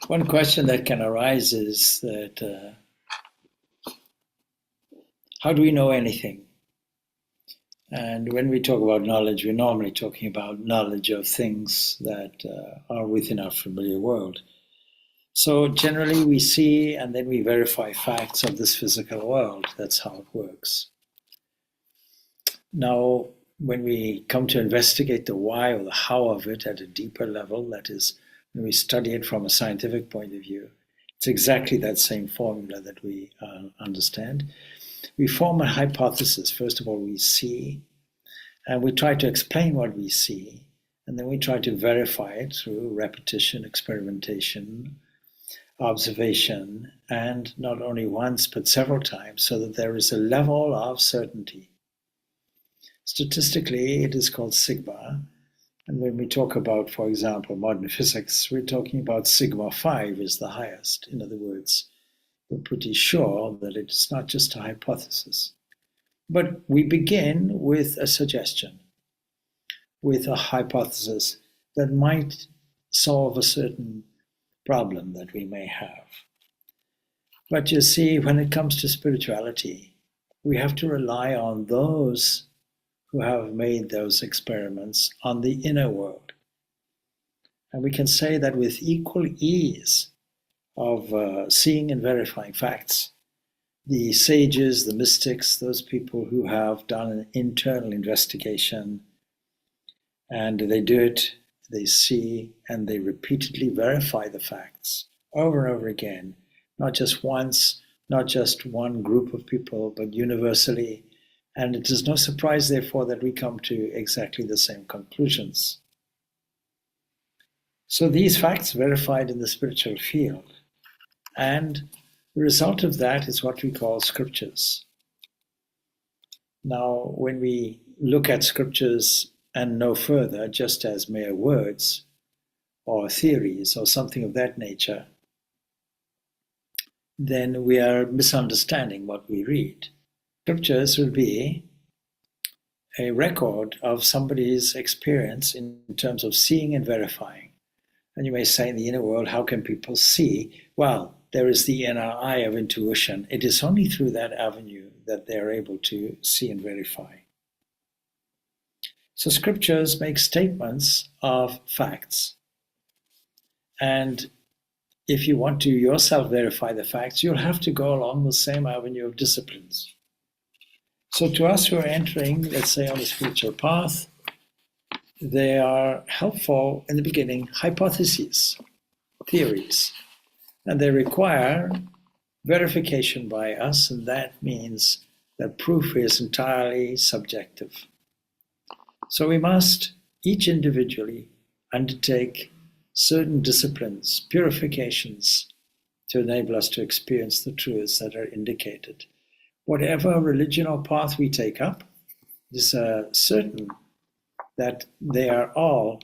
One question that can arise is that how do we know anything? And when we talk about knowledge, we're normally talking about knowledge of things that are within our familiar world. So generally, we see and then we verify facts of this physical world. That's how it works. Now, when we come to investigate the why or the how of it at a deeper level, that is, when we study it from a scientific point of view, it's exactly that same formula that we understand. We form a hypothesis. First of all, we see, and we try to explain what we see, and then we try to verify it through repetition, experimentation, observation, and not only once but several times, so that there is a level of certainty. Statistically, it is called sigma. And when we talk about, for example, modern physics, we're talking about sigma 5 is the highest. In other words, we're pretty sure that it's not just a hypothesis. But we begin with a suggestion, with a hypothesis that might solve a certain problem that we may have. But you see, when it comes to spirituality, we have to rely on those who have made those experiments on the inner world. And we can say that with equal ease of seeing and verifying facts, the sages, the mystics, those people who have done an internal investigation, and they do it, they see, and they repeatedly verify the facts over and over again, not just once, not just one group of people, but universally. And it is no surprise, therefore, that we come to exactly the same conclusions. So these facts verified in the spiritual field, and the result of that is what we call scriptures. Now, when we look at scriptures and no further, just as mere words or theories or something of that nature, then we are misunderstanding what we read. Scriptures will be a record of somebody's experience in terms of seeing and verifying. And you may say, in the inner world, how can people see? Well, there is the inner eye of intuition. It is only through that avenue that they are able to see and verify. So scriptures make statements of facts. And if you want to yourself verify the facts, you'll have to go along the same avenue of disciplines. So to us who are entering, let's say, on a spiritual path, they are helpful in the beginning, hypotheses, theories, and they require verification by us, and that means that proof is entirely subjective. So we must, each individually, undertake certain disciplines, purifications, to enable us to experience the truths that are indicated. Whatever religion or path we take up, it is certain that they are all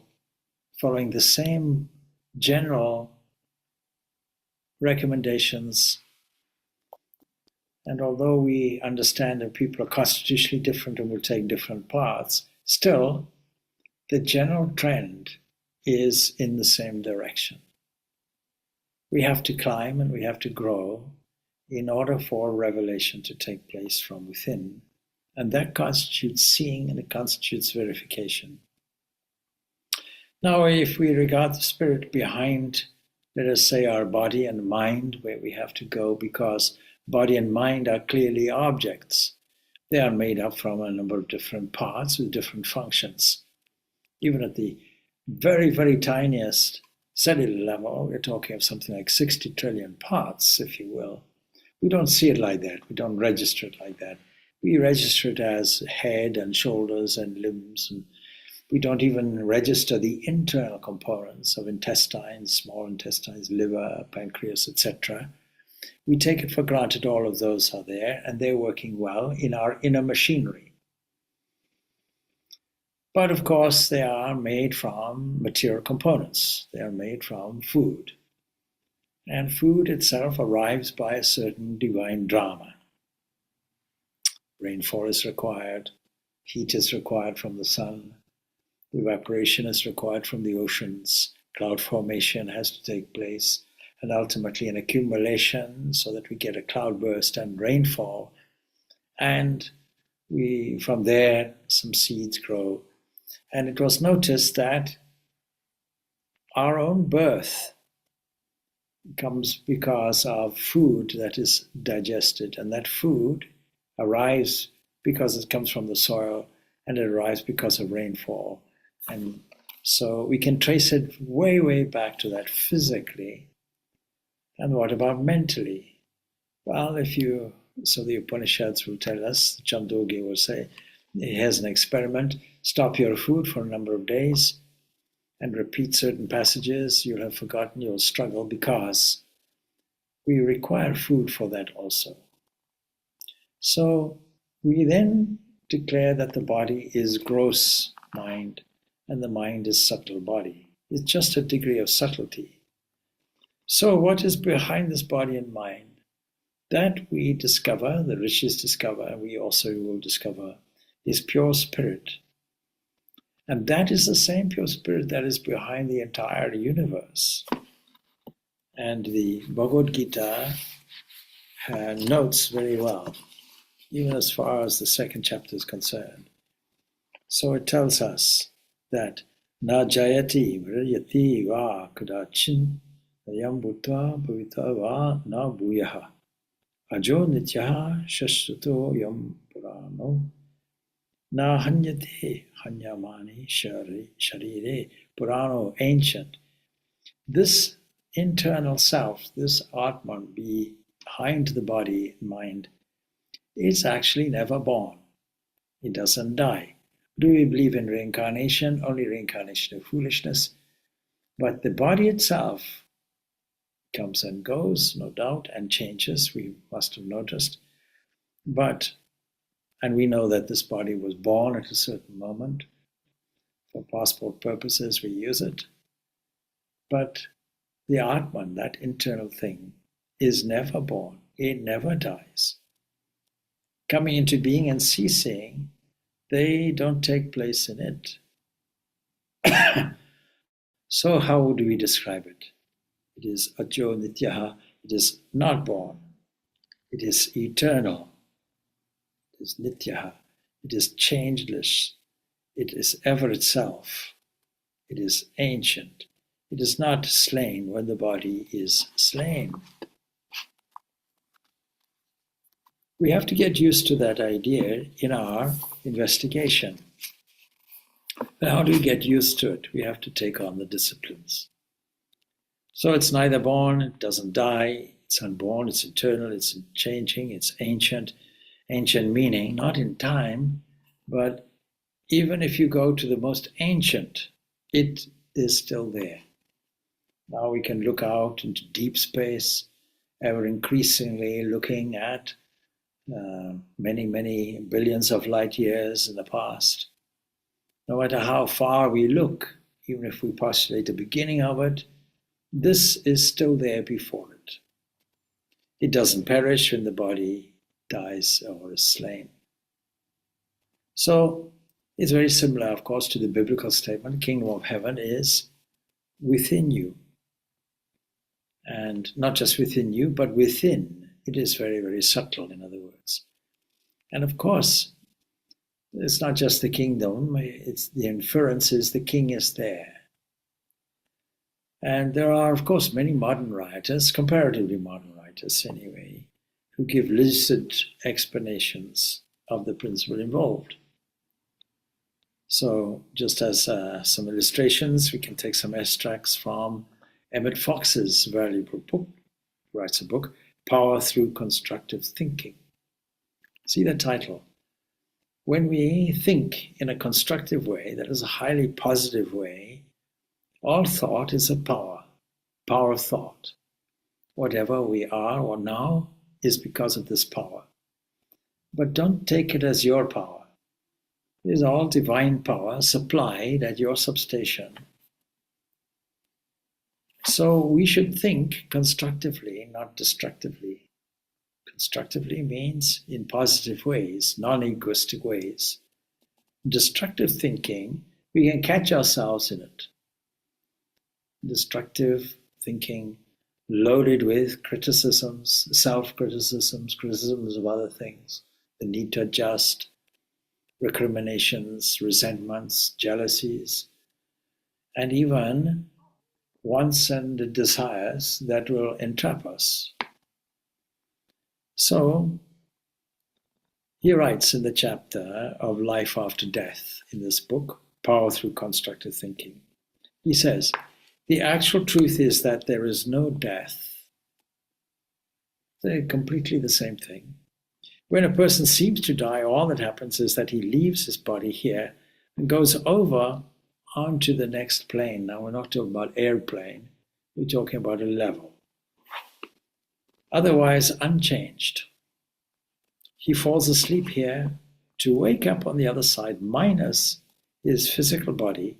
following the same general recommendations. And although we understand that people are constitutionally different and will take different paths, still, the general trend is in the same direction. We have to climb and we have to grow in order for revelation to take place from within. And that constitutes seeing and it constitutes verification. Now, if we regard the spirit behind, let us say, our body and mind, where we have to go, because body and mind are clearly objects. They are made up from a number of different parts with different functions. Even at the very, very tiniest cellular level, we're talking of something like 60 trillion parts, if you will. We don't see it like that. We don't register it like that. We register it as head and shoulders and limbs, and we don't even register the internal components of intestines, small intestines, liver, pancreas, etc. We take it for granted all of those are there, and they're working well in our inner machinery. But of course, they are made from material components. They are made from food. And food itself arrives by a certain divine drama. Rainfall is required, heat is required from the sun, evaporation is required from the oceans, cloud formation has to take place, and ultimately an accumulation so that we get a cloudburst and rainfall. And from there, some seeds grow. And it was noticed that our own birth comes because of food that is digested, and that food arrives because it comes from the soil, and it arrives because of rainfall. And so we can trace it way, way back to that physically. And what about mentally? Well, so the Upanishads will tell us, Chandogya will say, here's an experiment, stop your food for a number of days and repeat certain passages, you'll have forgotten, you'll struggle, because we require food for that also. So we then declare that the body is gross mind and the mind is subtle body. It's just a degree of subtlety. So what is behind this body and mind? That we discover, the rishis discover, and we also will discover, is pure spirit. And that is the same pure spirit that is behind the entire universe. And the Bhagavad Gita notes very well, even as far as the second chapter is concerned. So it tells us that na jayati vrayati va kadachin yam bhutva bhavita va na bhuyaha ajo nityaha shashvato yam purano na hanyate hanyamani sharire purano ancient. This internal self, this Atman behind the body and mind, is actually never born. It doesn't die. Do we believe in reincarnation? Only reincarnation of foolishness. But the body itself comes and goes, no doubt, and changes, we must have noticed. And we know that this body was born at a certain moment. For passport purposes, we use it. But the Atman, that internal thing, is never born. It never dies. Coming into being and ceasing, they don't take place in it. So how do we describe it? It is ajo nityaha. It is not born. It is eternal. It is nityaha. It is changeless. It is ever itself. It is ancient. It is not slain when the body is slain. We have to get used to that idea in our investigation. But how do we get used to it? We have to take on the disciplines. So it's neither born, it doesn't die, it's unborn, it's eternal, it's changing, it's ancient. Ancient meaning not in time, but even if you go to the most ancient, it is still there. Now we can look out into deep space, ever increasingly looking at many, many billions of light years in the past. No matter how far we look, even if we postulate the beginning of it, this is still there before it. It doesn't perish when the body dies or is slain. So it's very similar, of course, to the biblical statement, the kingdom of heaven is within you. And not just within you, but within. It is very, very subtle, in other words. And of course, it's not just the kingdom, it's the inference is the king is there. And there are, of course, many modern writers, comparatively modern writers anyway, who give lucid explanations of the principle involved. So just as some illustrations, we can take some extracts from Emmett Fox's valuable book. He writes a book, Power Through Constructive Thinking. See the title. When we think in a constructive way, that is a highly positive way, all thought is a power of thought. Whatever we are or now is because of this power. But don't take it as your power. It is all divine power supplied at your substation. So we should think constructively, not destructively. Constructively means in positive ways, non-egoistic ways. Destructive thinking, we can catch ourselves in it. Destructive thinking loaded with criticisms, self-criticisms, criticisms of other things, the need to adjust, recriminations, resentments, jealousies, and even wants and desires that will entrap us. So, he writes in the chapter of life after death in this book, Power Through Constructive Thinking. He says, the actual truth is that there is no death. They're completely the same thing. When a person seems to die, all that happens is that he leaves his body here and goes over onto the next plane. Now, we're not talking about airplane. We're talking about a level. Otherwise, unchanged. He falls asleep here to wake up on the other side, minus his physical body,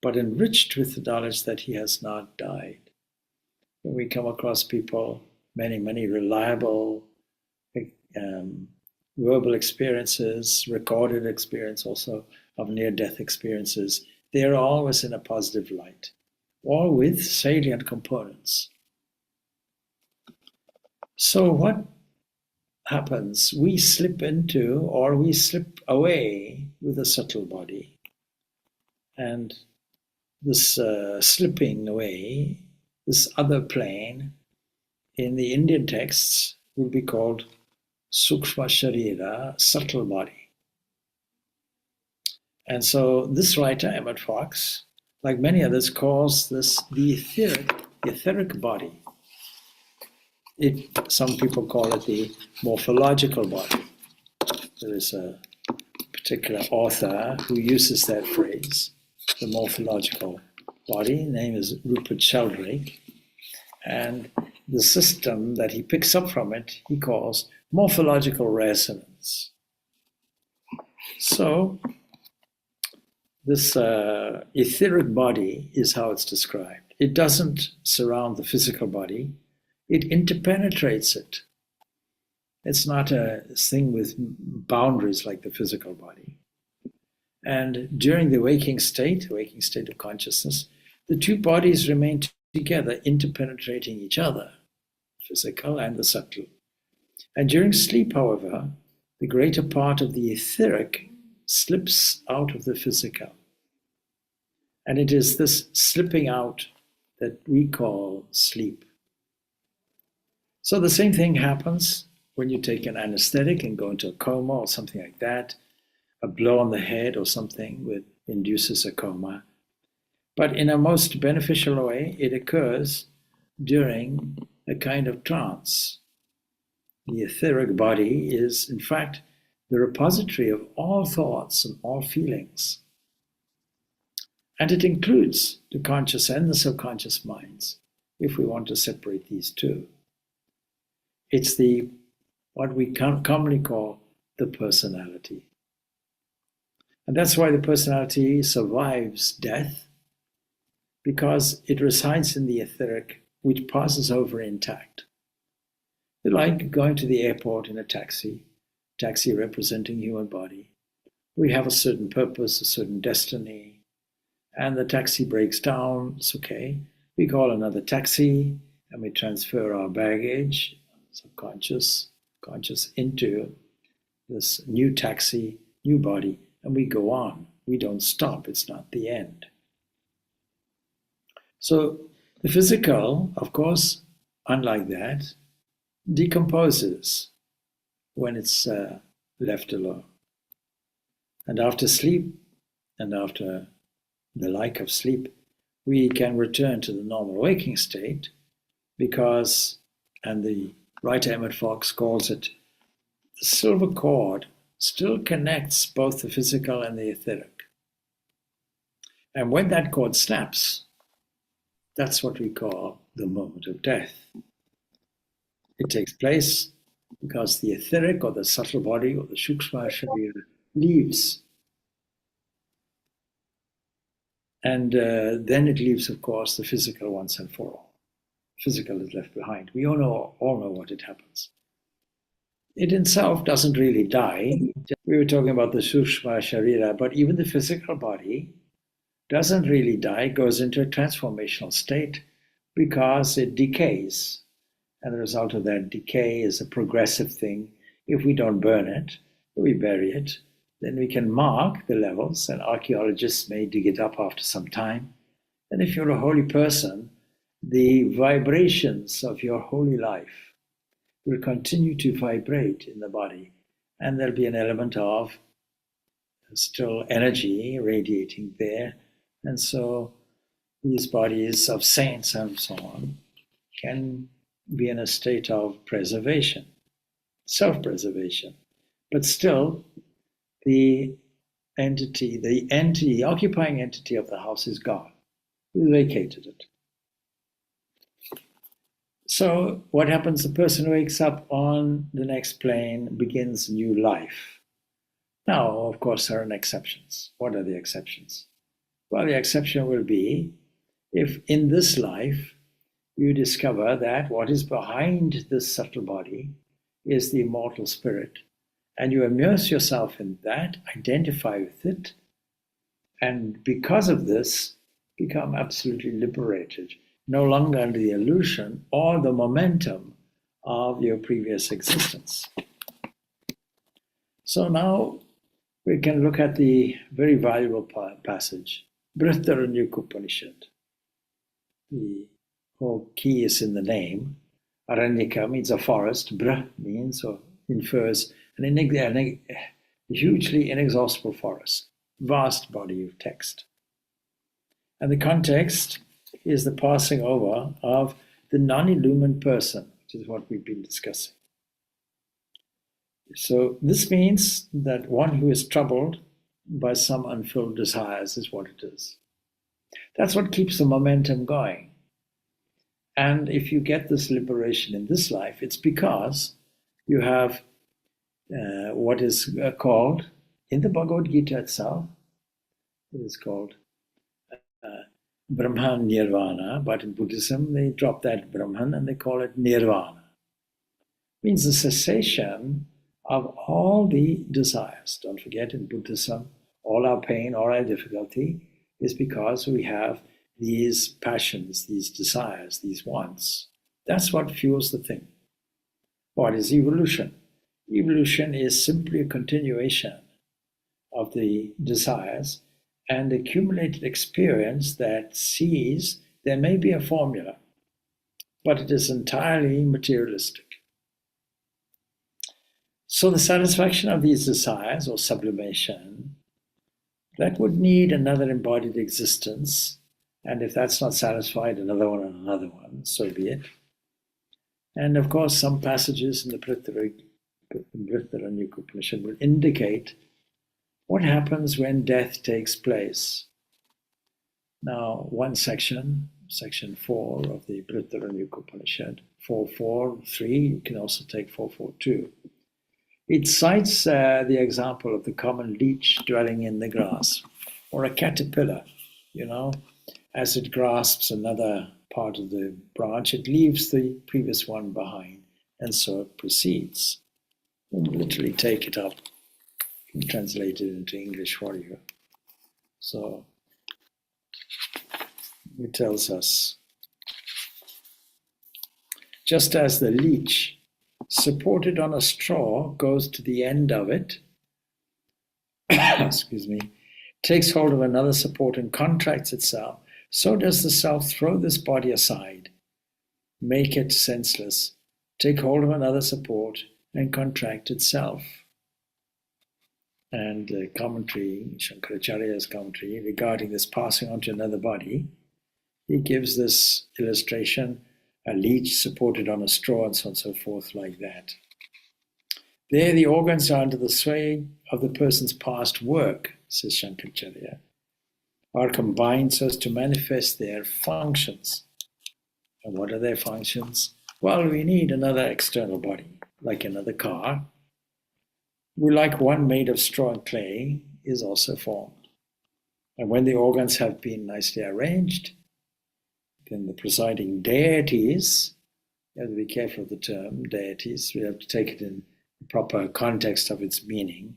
but enriched with the knowledge that he has not died. When we come across people, many reliable verbal experiences, recorded experience also of near-death experiences, they are always in a positive light, all with salient components. So what happens? We slip into, or we slip away with a subtle body. And this slipping away, this other plane, in the Indian texts would be called Sukshma Sharira, subtle body. And so this writer, Emmett Fox, like many others, calls this the etheric body. Some people call it the morphological body. There is a particular author who uses that phrase, the morphological body. His name is Rupert Sheldrake. And the system that he picks up from it, he calls morphological resonance. So this etheric body is how it's described. It doesn't surround the physical body. It interpenetrates it. It's not a thing with boundaries like the physical body. And during the waking state of consciousness, the two bodies remain together, interpenetrating each other, physical and the subtle. And during sleep, however, the greater part of the etheric slips out of the physical. And it is this slipping out that we call sleep. So the same thing happens when you take an anesthetic and go into a coma or something like that. A blow on the head or something induces a coma. But in a most beneficial way, it occurs during a kind of trance. The etheric body is, in fact, the repository of all thoughts and all feelings. And it includes the conscious and the subconscious minds, if we want to separate these two. It's what we commonly call the personality. And that's why the personality survives death, because it resides in the etheric, which passes over intact. Like going to the airport in a taxi representing human body. We have a certain purpose, a certain destiny, and the taxi breaks down. It's okay. We call another taxi, and we transfer our baggage, subconscious, conscious, into this new taxi, new body, and we go on. We don't stop. It's not the end. So the physical, of course, unlike that, decomposes when it's left alone. And after sleep, and after the like of sleep, we can return to the normal waking state because, and the writer Emmett Fox calls it, the silver cord still connects both the physical and the etheric. And when that cord snaps, that's what we call the moment of death. It takes place because the etheric or the subtle body or the Sukshma Sharira leaves. And then it leaves, of course, the physical once and for all. Physical is left behind. We all know what it happens. It itself doesn't really die. We were talking about the Sukshma Sharira, but even the physical body doesn't really die, goes into a transformational state because it decays. And the result of that decay is a progressive thing. If we don't burn it, we bury it, then we can mark the levels, and archaeologists may dig it up after some time. And if you're a holy person, the vibrations of your holy life will continue to vibrate in the body, and there'll be an element of still energy radiating there. And so these bodies of saints and so on can be in a state of preservation, self-preservation. But still, the occupying entity of the house is God, who vacated it. So what happens? The person wakes up on the next plane, begins new life. Now, of course, there are exceptions. What are the exceptions? Well, the exception will be if in this life you discover that what is behind this subtle body is the immortal spirit, and you immerse yourself in that, identify with it, and because of this, become absolutely liberated, no longer under the illusion or the momentum of your previous existence. So now we can look at the very valuable passage, Brihadaranyaka Upanishad. The whole key is in the name. Aranyaka means a forest, Brah means or infers a hugely inexhaustible forest, vast body of text. And the context is the passing over of the non-illumined person, which is what we've been discussing. So this means that one who is troubled by some unfilled desires is what it is. That's what keeps the momentum going. And if you get this liberation in this life, it's because you have what is called, in the Bhagavad Gita itself, it is called Brahman Nirvana, but in Buddhism they drop that Brahman and they call it Nirvana. It means the cessation of all the desires. Don't forget, in Buddhism, all our pain, all our difficulty is because we have these passions, these desires, these wants. That's what fuels the thing. What is evolution? Evolution is simply a continuation of the desires and accumulated experience that sees there may be a formula, but it is entirely materialistic. So the satisfaction of these desires, or sublimation, that would need another embodied existence, and if that's not satisfied, another one and another one, so be it. And of course, some passages in the Brihadaranyaka Upanishad will indicate what happens when death takes place. Now, one section, section 4 of the Brihadaranyaka Upanishad, 4.4.3, you can also take 4.4.2. It cites the example of the common leech dwelling in the grass, or a caterpillar, as it grasps another part of the branch, it leaves the previous one behind, and so it proceeds. We'll literally take it up and translate it into English for you. So it tells us, just as the leech supported on a straw goes to the end of it, excuse me, takes hold of another support and contracts itself, so does the self throw this body aside, make it senseless, take hold of another support, and contract itself. And the commentary, Shankaracharya's commentary, regarding this passing on to another body, he gives this illustration, a leech supported on a straw and so on and so forth, like that. There the organs are under the sway of the person's past work, says Shankaracharya, are combined so as to manifest their functions. And what are their functions? Well, we need another external body, like another car. We like one made of straw and clay is also formed. And when the organs have been nicely arranged, then the presiding deities, you have to be careful of the term deities, we have to take it in the proper context of its meaning,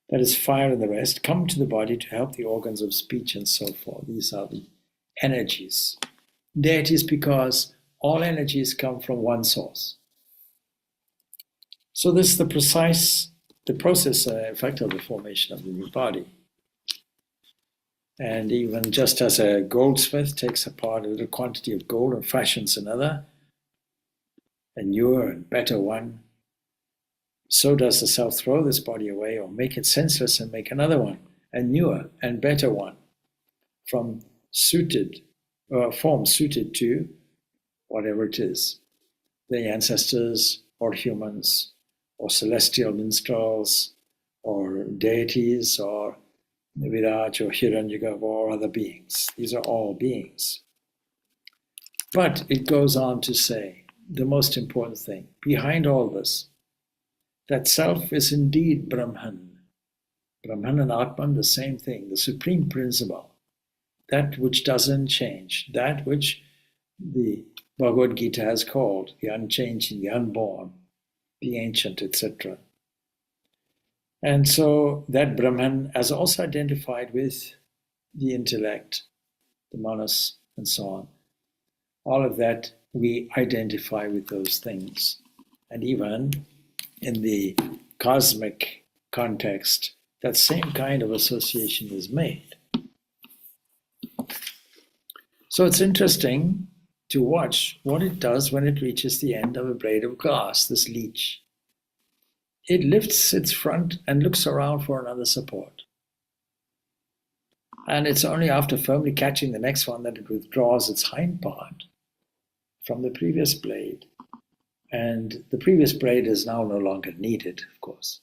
that is fire and the rest, come to the body to help the organs of speech and so forth. These are the energies deities because all energies come from one source. So this is the process, effect of the formation of the new body. And even just as a goldsmith takes apart a little quantity of gold and fashions another, a newer and better one, so does the self throw this body away or make it senseless and make another one, a newer and better one, from form suited to whatever it is, the ancestors or humans or celestial minstrels or deities or Virat or Hiranyagarbha or other beings. These are all beings. But it goes on to say, the most important thing, behind all this, that self is indeed Brahman. Brahman and Atman, the same thing, the supreme principle, that which doesn't change, that which the Bhagavad Gita has called the unchanging, the unborn, the ancient, etc. And so that Brahman is also identified with the intellect, the manas, and so on. All of that, we identify with those things. And even in the cosmic context, that same kind of association is made. So it's interesting to watch what it does when it reaches the end of a blade of grass, this leech. It lifts its front and looks around for another support. And it's only after firmly catching the next one that it withdraws its hind part from the previous blade. And the previous blade is now no longer needed, of course.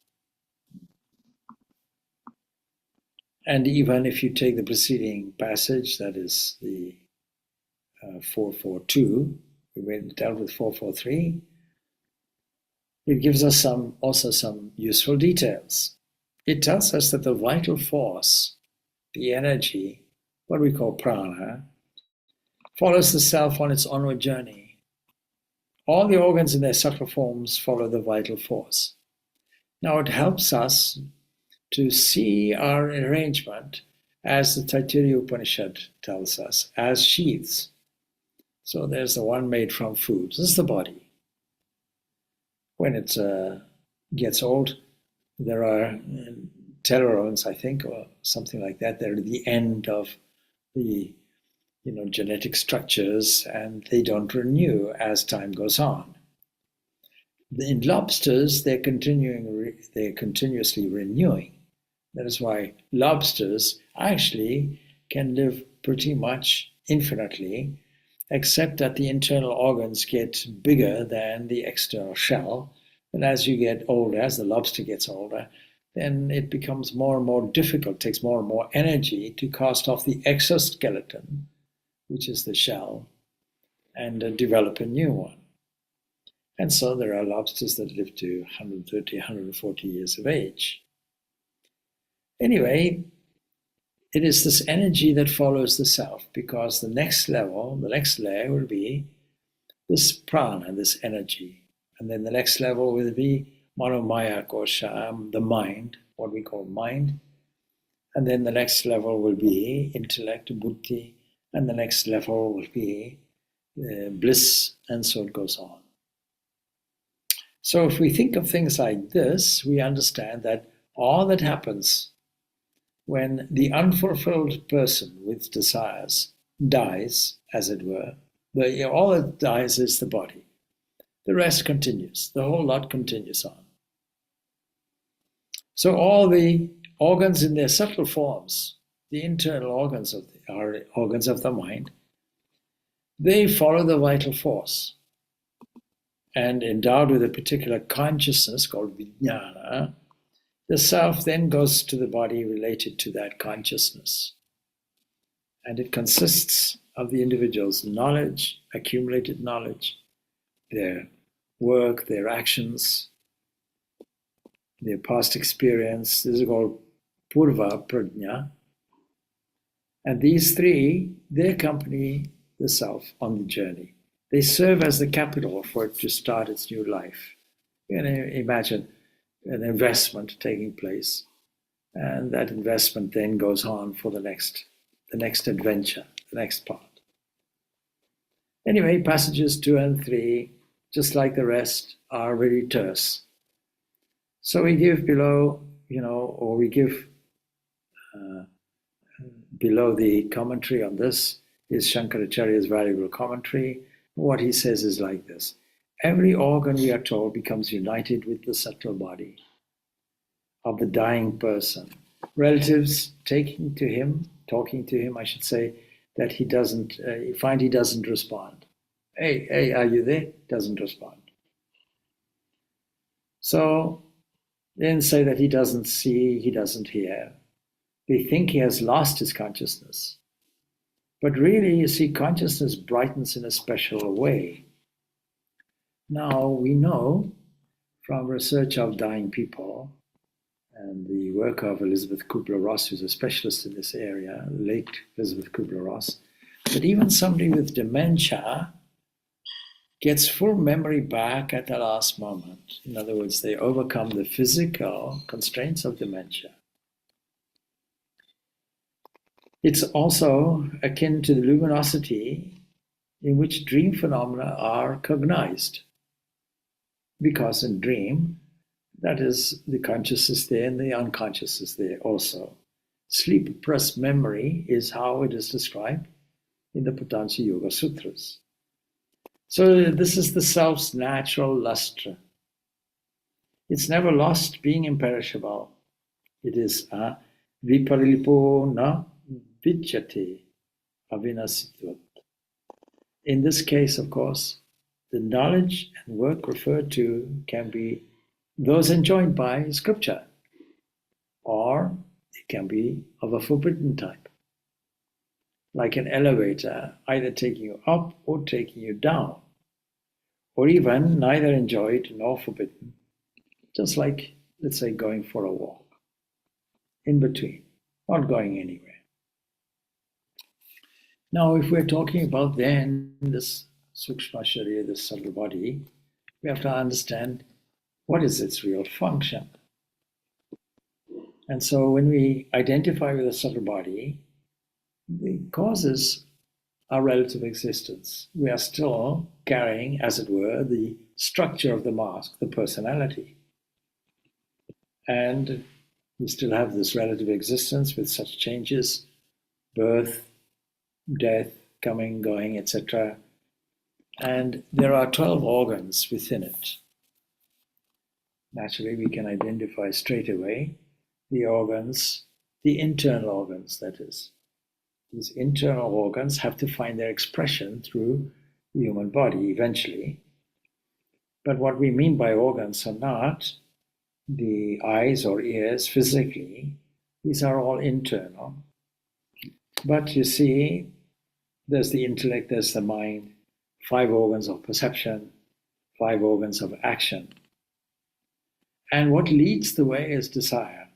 And even if you take the preceding passage, that is the 442, we dealt with 443, it gives us also some useful details. It tells us that the vital force, the energy, what we call prana, follows the self on its onward journey. All the organs in their subtle forms follow the vital force. Now it helps us to see our arrangement, as the Taittiriya Upanishad tells us, as sheaths. So there's the one made from food. This is the body. When it gets old, there are telomeres, I think, or something like that. They're at the end of the genetic structures, and they don't renew as time goes on. In lobsters, they're continuously renewing. That is why lobsters actually can live pretty much infinitely, except that the internal organs get bigger than the external shell. And as you get older, as the lobster gets older, then it becomes more and more difficult, takes more and more energy to cast off the exoskeleton, which is the shell, and develop a new one. And so there are lobsters that live to 130, 140 years of age. Anyway, it is this energy that follows the self, because the next level, the next layer will be this prana, this energy. And then the next level will be manomaya kosha, the mind, what we call mind. And then the next level will be intellect, buddhi. And the next level will be bliss, and so it goes on. So if we think of things like this, we understand that all that happens when the unfulfilled person with desires dies, as it were, all that dies is the body. The rest continues. The whole lot continues on. So all the organs in their subtle forms, the internal organs are organs of the mind, they follow the vital force. And endowed with a particular consciousness called vijnana, the self then goes to the body related to that consciousness. And it consists of the individual's knowledge, accumulated knowledge, their work, their actions, their past experience. This is called purva prajna. And these three, they accompany the self on the journey. They serve as the capital for it to start its new life. You can imagine an investment taking place, and that investment then goes on for the next adventure, the next part. Anyway, passages 2 and 3, just like the rest, are very terse. So we give below, or we give below the commentary on this is Shankaracharya's valuable commentary. What he says is like this: every organ, we are told, becomes united with the subtle body of the dying person. Relatives talking to him, I should say, that he doesn't, find he doesn't respond. Hey, are you there? Doesn't respond. So then say that he doesn't see, he doesn't hear. They think he has lost his consciousness. But really, you see, consciousness brightens in a special way. Now, we know from research of dying people and the work of Elizabeth Kubler-Ross, who's a specialist in this area, late Elizabeth Kubler-Ross, that even somebody with dementia gets full memory back at the last moment. In other words, they overcome the physical constraints of dementia. It's also akin to the luminosity in which dream phenomena are cognized. Because in dream, that is, the conscious is there and the unconscious is there also. Sleep-oppressed memory is how it is described in the Patanjali Yoga Sutras. So this is the self's natural luster. It's never lost being imperishable. It is viparilipo na vidyate avinasitvat. In this case, of course, the knowledge and work referred to can be those enjoined by scripture, or it can be of a forbidden type, like an elevator, either taking you up or taking you down, or even neither enjoyed nor forbidden, just like, let's say, going for a walk, in between, not going anywhere. Now, if we're talking about then this Sukshma Sharira, this subtle body, we have to understand what is its real function. And so when we identify with the subtle body, the causes our relative existence. We are still carrying, as it were, the structure of the mask, the personality. And we still have this relative existence with such changes, birth, death, coming, going, etc. And there are 12 organs within it. Naturally, we can identify straight away the organs, the internal organs, that is. These internal organs have to find their expression through the human body eventually. But what we mean by organs are not the eyes or ears physically. These are all internal. But you see, there's the intellect, there's the mind, 5 organs of perception, 5 organs of action. And what leads the way is desire.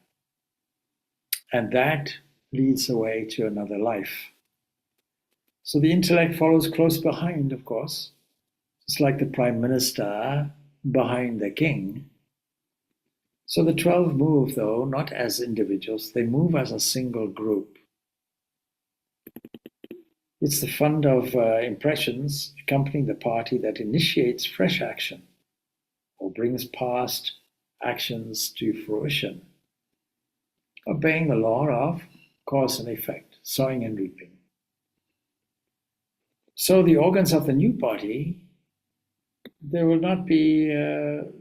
And that leads the way to another life. So the intellect follows close behind, of course. It's like the prime minister behind the king. So the 12 move, though, not as individuals, they move as a single group. It's the fund of impressions accompanying the party that initiates fresh action or brings past actions to fruition, obeying the law of cause and effect, sowing and reaping. So the organs of the new body, they will not be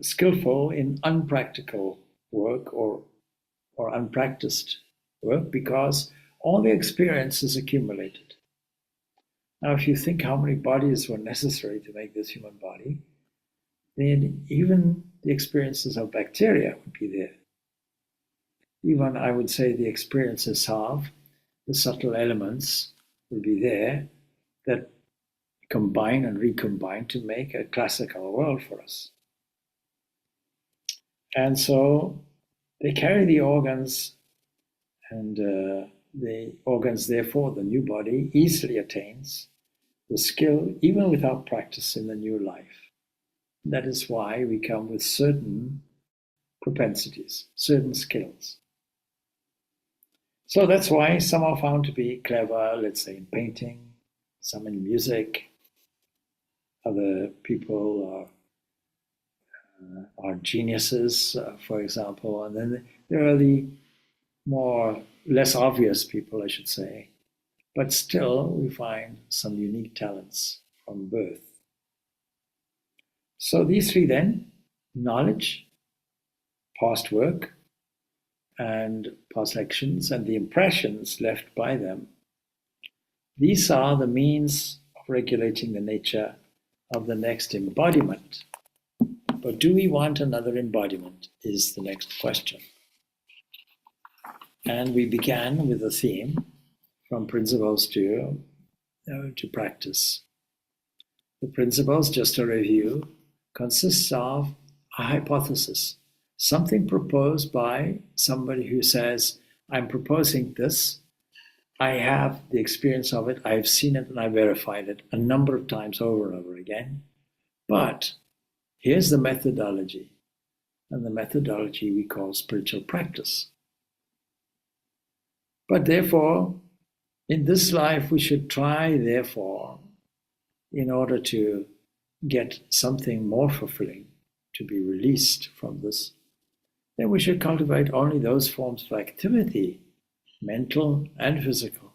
skillful in unpractical work or unpracticed work because all the experience is accumulated. Now, if you think how many bodies were necessary to make this human body, then even the experiences of bacteria would be there. Even, I would say, the experiences of the subtle elements will be there that combine and recombine to make a classical world for us. And so they carry the organs, and the organs, therefore, the new body easily attains the skill even without practice in the new life. That is why we come with certain propensities, certain skills. So that's why some are found to be clever, let's say in painting, some in music, other people are geniuses, for example, and then there are the less obvious people, I should say. But still, we find some unique talents from birth. So these three then, knowledge, past work, and past actions, and the impressions left by them, these are the means of regulating the nature of the next embodiment. But do we want another embodiment is the next question. And we began with a theme from principles to practice. The principles, just a review, consists of a hypothesis, something proposed by somebody who says, I'm proposing this, I have the experience of it, I've seen it and I verified it a number of times over and over again. But here's the methodology, and the methodology we call spiritual practice. But therefore, in this life, we should try, therefore, in order to get something more fulfilling, to be released from this, then we should cultivate only those forms of activity, mental and physical,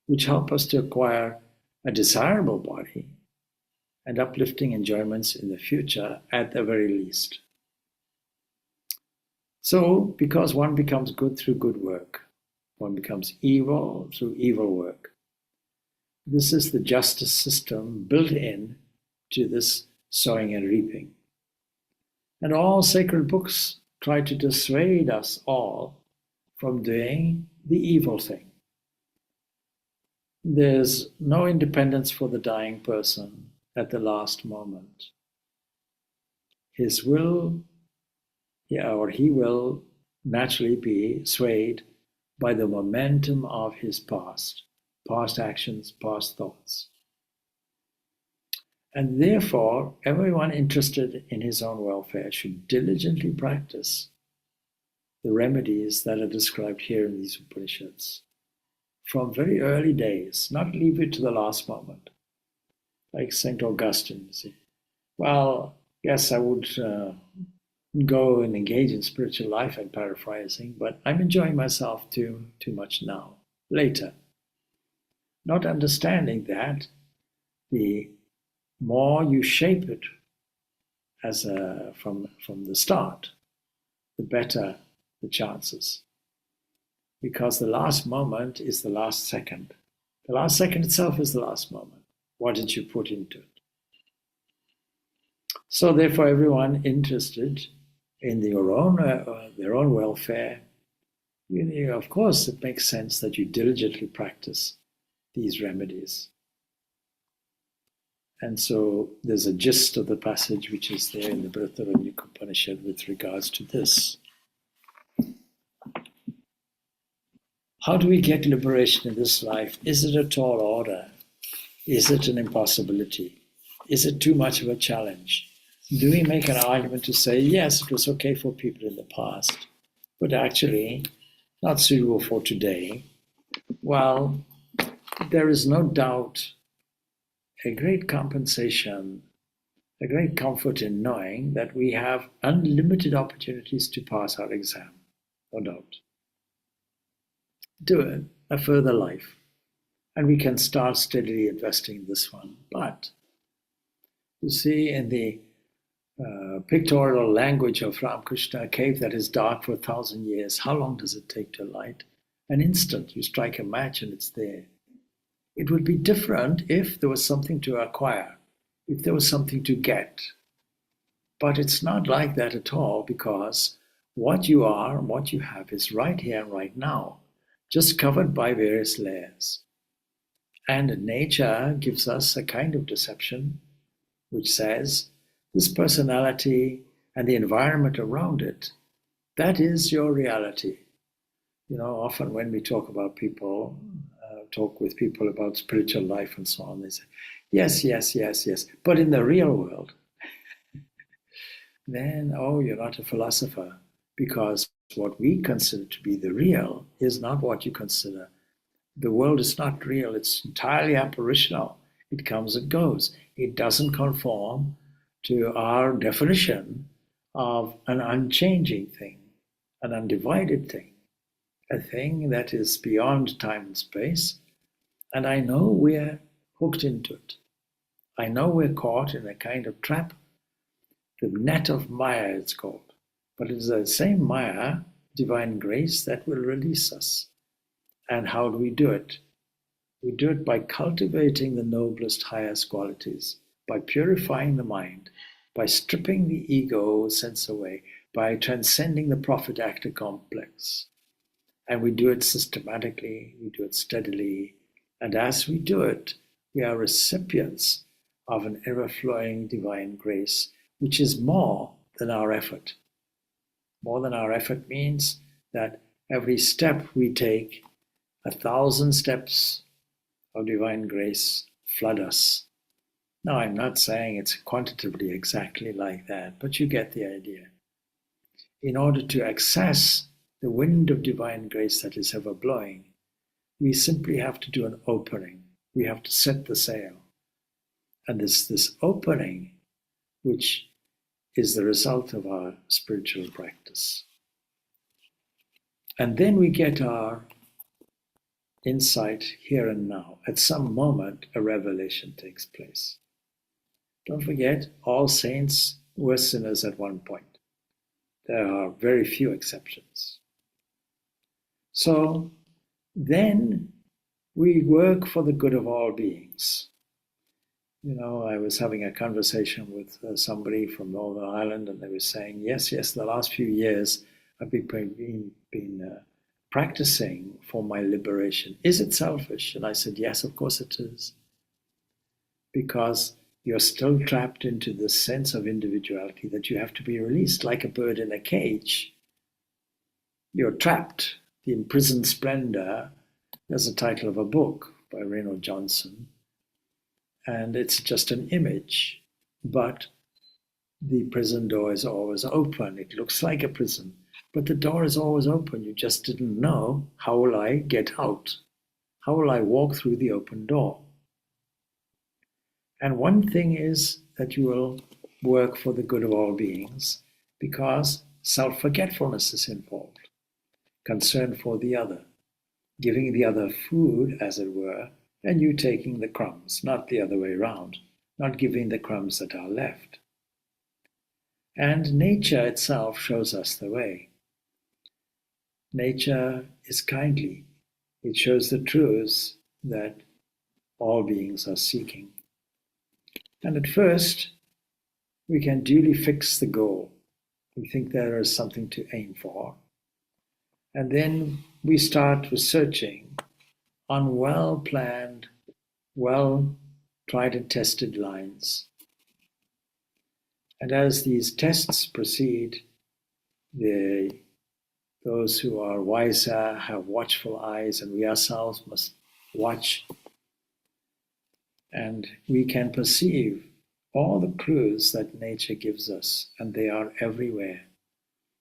which help us to acquire a desirable body and uplifting enjoyments in the future at the very least. So, because one becomes good through good work, one becomes evil through evil work. This is the justice system built in to this sowing and reaping. And all sacred books try to dissuade us all from doing the evil thing. There's no independence for the dying person at the last moment. His will, he will naturally be swayed by the momentum of his past actions, past thoughts. And therefore, everyone interested in his own welfare should diligently practice the remedies that are described here in these Upanishads from very early days, not leave it to the last moment. Like St. Augustine, you see. Well, yes, I would go and engage in spiritual life, I'm paraphrasing, but I'm enjoying myself too much now, later. Not understanding that the more you shape it from the start, the better the chances. Because the last moment is the last second. The last second itself is the last moment. What did you put into it? So therefore, everyone interested in their own welfare, of course, it makes sense that you diligently practice these remedies. And so there's a gist of the passage which is there in the Brihadaranyaka Upanishad with regards to this. How do we get liberation in this life? Is it a tall order? Is it an impossibility? Is it too much of a challenge? Do we make an argument to say, yes, it was okay for people in the past, but actually not suitable for today? Well, there is no doubt a great compensation, a great comfort in knowing that we have unlimited opportunities to pass our exam, no doubt. Do a further life, and we can start steadily investing in this one. But you see, in the pictorial language of Ramakrishna, a cave that is dark for 1,000 years, how long does it take to light? An instant, you strike a match and it's there. It would be different if there was something to acquire, if there was something to get. But it's not like that at all, because what you are and what you have is right here and right now, just covered by various layers. And nature gives us a kind of deception which says, this personality and the environment around it, that is your reality. Often when we talk with people about spiritual life and so on, they say, yes, yes, yes, yes. But in the real world, then, you're not a philosopher, because what we consider to be the real is not what you consider. The world is not real. It's entirely apparitional. It comes and goes. It doesn't conform to our definition of an unchanging thing, an undivided thing, a thing that is beyond time and space. And I know we're hooked into it. I know we're caught in a kind of trap. The net of Maya, it's called. But it's the same Maya, divine grace, that will release us. And how do we do it? We do it by cultivating the noblest, highest qualities, by purifying the mind, by stripping the ego sense away, by transcending the prophet-actor complex. And we do it systematically, we do it steadily. And as we do it, we are recipients of an ever-flowing divine grace, which is more than our effort. More than our effort means that every step we take, 1,000 steps of divine grace flood us. Now, I'm not saying it's quantitatively exactly like that, but you get the idea. In order to access the wind of divine grace that is ever blowing, we simply have to do an opening. We have to set the sail. And this opening, which is the result of our spiritual practice. And then we get our insight here and now. At some moment, a revelation takes place. Don't forget, all saints were sinners at one point. There are very few exceptions. So then we work for the good of all beings. You know, I was having a conversation with somebody from Northern Ireland, and they were saying, yes, the last few years I've been practicing for my liberation. Is it selfish? And I said, yes, of course it is. Because you're still trapped into this sense of individuality that you have to be released like a bird in a cage. You're trapped. The Imprisoned Splendor, there's a title of a book by Reno Johnson, and it's just an image, but the prison door is always open. It looks like a prison, but the door is always open. You just didn't know, how will I get out? How will I walk through the open door? And one thing is that you will work for the good of all beings because self-forgetfulness is involved, concern for the other, giving the other food, as it were, and you taking the crumbs, not the other way around, not giving the crumbs that are left. And nature itself shows us the way. Nature is kindly. It shows the truths that all beings are seeking. And at first, we can duly fix the goal. We think there is something to aim for. And then we start researching on well-planned, well-tried and tested lines. And as these tests proceed, those who are wiser have watchful eyes, and we ourselves must watch. And we can perceive all the clues that nature gives us, and they are everywhere.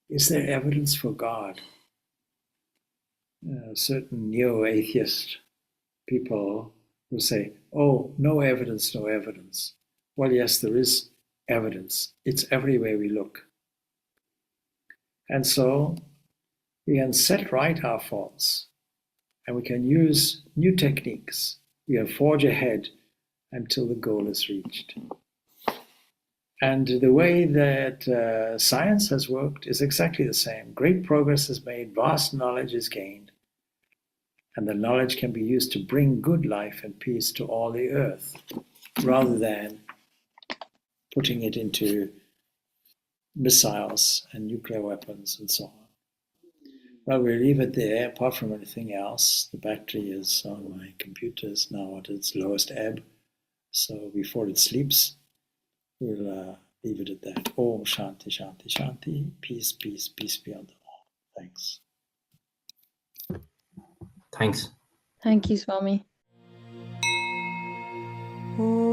Is there evidence for God? Certain neo-atheist people will say, oh, no evidence, no evidence. Well, yes, there is evidence. It's everywhere we look. And so we can set right our faults, and we can use new techniques. We can forge ahead until the goal is reached. And the way that science has worked is exactly the same. Great progress is made, vast knowledge is gained, and the knowledge can be used to bring good life and peace to all the earth, rather than putting it into missiles and nuclear weapons and so on. Well, we'll leave it there. Apart from anything else, the battery is on my computer is now at its lowest ebb. So before it sleeps, we'll leave it at that. Om Shanti, Shanti, Shanti. Peace, peace, peace be on them all. Thanks. Thanks. Thank you, Swami. Om